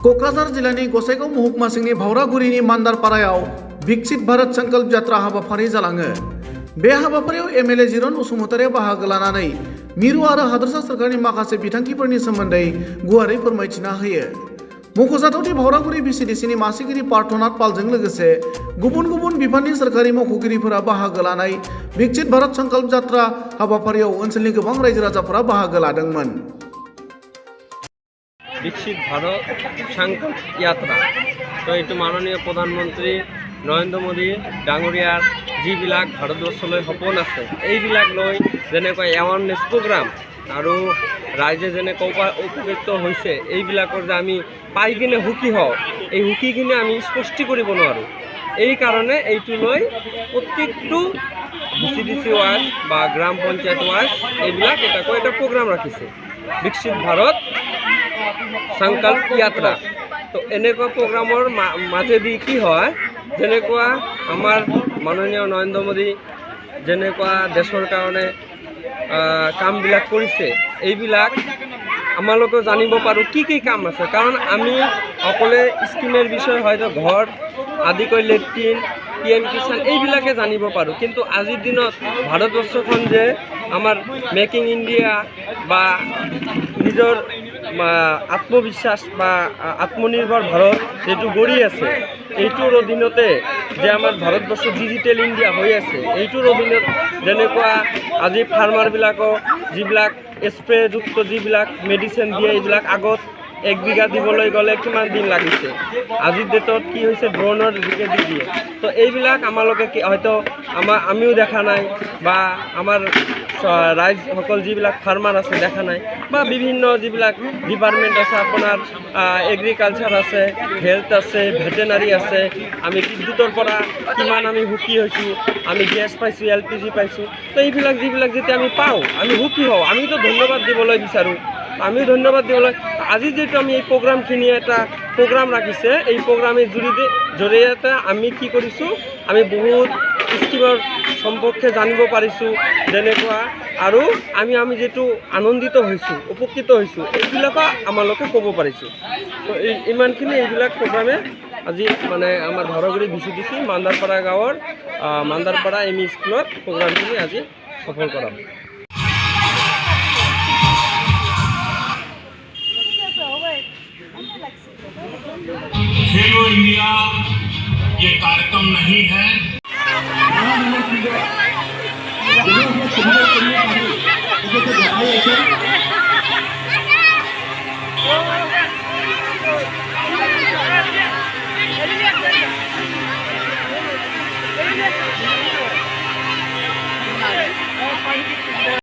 क'क्राझार जिल्लानि गसाइगाव महकुमा सिंनि भावरागुरिनि मान्दारपारायाव विकसित भारत संकल्प यात्रा हाबाफारि जालाङो। बे हाबाफारियाव एमएलए जिरन बसुमतारिया बाहागो लानानै मिरु आरो हादोरसा सोरखारनि माखासे बिथांखिफोरनि सोमोन्दै गुवारै फोरमायथिना होयो। मख'जाथावदि भावरागुरि भिसिडिसिनि मासिगिरि पार्थनाथ पालजों लोगोसे गुबुन गुबुन बिफाननि सोरखारि मावख'गिरिफोरा बाहागो लानाय विकसित भारत संकल्प यात्रा हाबाफारियाव ओनसोलनि गोबां रायजो राजाफोरा बाहागो लादोंमोन। विकसित भारत संकल्प यात्रा तो ये माननीय प्रधानमंत्री नरेंद्र मोदी डांगरियार जिबिलाक भारतवर्षলৈ सपन আছে এইবিলাক লৈ যেনেকৈ এৱাৰনেছ প্ৰগ্ৰাম আৰু ৰাইজে যেনেকৈ উপকৃত হৈছে এইবিলাকৰ যে আমি পাই কিনে সুখী হওঁ এই সুখীখিনি আমি স্পষ্টি কৰিব নোৱাৰোঁ। এই কাৰণে এইটো লৈ প্ৰত্যেকটো ভিচিডিচি ৱাইজ বা গ্ৰাম পঞ্চায়ত ৱাইজ এইবিলাক এটা প্ৰগ্ৰাম ৰাখিছে विकसित भारत संकल्प यात्रा। तो এনেকুৱা প্ৰগ্ৰামৰ মাজেদি কি হয় যেনেকুৱা আমাৰ মাননীয় নৰেন্দ্ৰ মোদী যেনেকুৱা দেশৰ কাৰণে কামবিলাক কৰিছে এইবিলাক আমালোকে জানিব পাৰোঁ কি কাম আছে। কাৰণ আমি অকলে স্কিমেৰ বিষয়ে হয়তো ঘৰ আদি কৰি লেট্ৰিন PM কিষাণ এইবিলাকে জানিব পাৰোঁ, কিন্তু আজিৰ দিনত ভাৰতবৰ্ষখন যে আমাৰ মেক ইন ইণ্ডিয়া বা নিজৰ আত্মবিশ্বাস বা আত্মনিৰ্ভৰ ভাৰত যেটো গঢ়ি আছে এইটোৰ অধীনতে যে আমাৰ ভাৰতবৰ্ষ ডিজিটেল ইণ্ডিয়া হৈ আছে এইটোৰ অধীনত যেনেকুৱা আজি ফাৰ্মাৰবিলাকক যিবিলাক স্প্ৰেযুক্ত যিবিলাক মেডিচিন দিয়ে এইবিলাক আগত 1 বিঘা দিবলৈ গ'লে কিমান দিন লাগিছে, আজিৰ ডেটত কি হৈছে ড্ৰোনৰ যোগেদি দিয়ে। তো এইবিলাক আমালোকে হয়তো আমিও দেখা নাই বা আমাৰ ৰাইজসকল যিবিলাক ফাৰ্মাৰ আছে দেখা নাই বা বিভিন্ন যিবিলাক ডিপাৰ্টমেণ্ট আছে আপোনাৰ এগ্ৰিকালচাৰ আছে, হেল্থ আছে, ভেটেনাৰী আছে, আমি বিদ্যুতৰ পৰা কিমান আমি সুখী হৈছোঁ, আমি গেছ পাইছোঁ, LPG পাইছোঁ। তো এইবিলাক যিবিলাক যেতিয়া আমি পাওঁ আমি সুখী হওঁ, আমিতো ধন্যবাদ দিবলৈ বিচাৰোঁ। আমিও ধন্যবাদ দিবলৈ আজি যেহেতু আমি এই প্ৰগ্ৰামখিনি এটা প্ৰগ্ৰাম ৰাখিছে এই প্ৰগ্ৰামেৰ জৰিয়তে আমি কি কৰিছোঁ আমি বহুত স্কিমৰ সম্পৰ্কে জানিব পাৰিছোঁ যেনেকুৱা আৰু আমি যেটো আনন্দিত হৈছোঁ উপকৃত হৈছোঁ এইবিলাকো আমালোকে ক'ব পাৰিছোঁ। তো ইমানখিনি এইবিলাক প্ৰগ্ৰামে আজি মানে আমাৰ ভাৱৰাগুৰি ভিচিডিচি মান্দাৰপাৰা গাঁৱৰ মান্দাৰপাৰা এমই স্কুলত প্ৰগ্ৰামখিনি আজি সফল কৰা হ'ল। खेलो इंडिया ये कार्यक्रम नहीं है।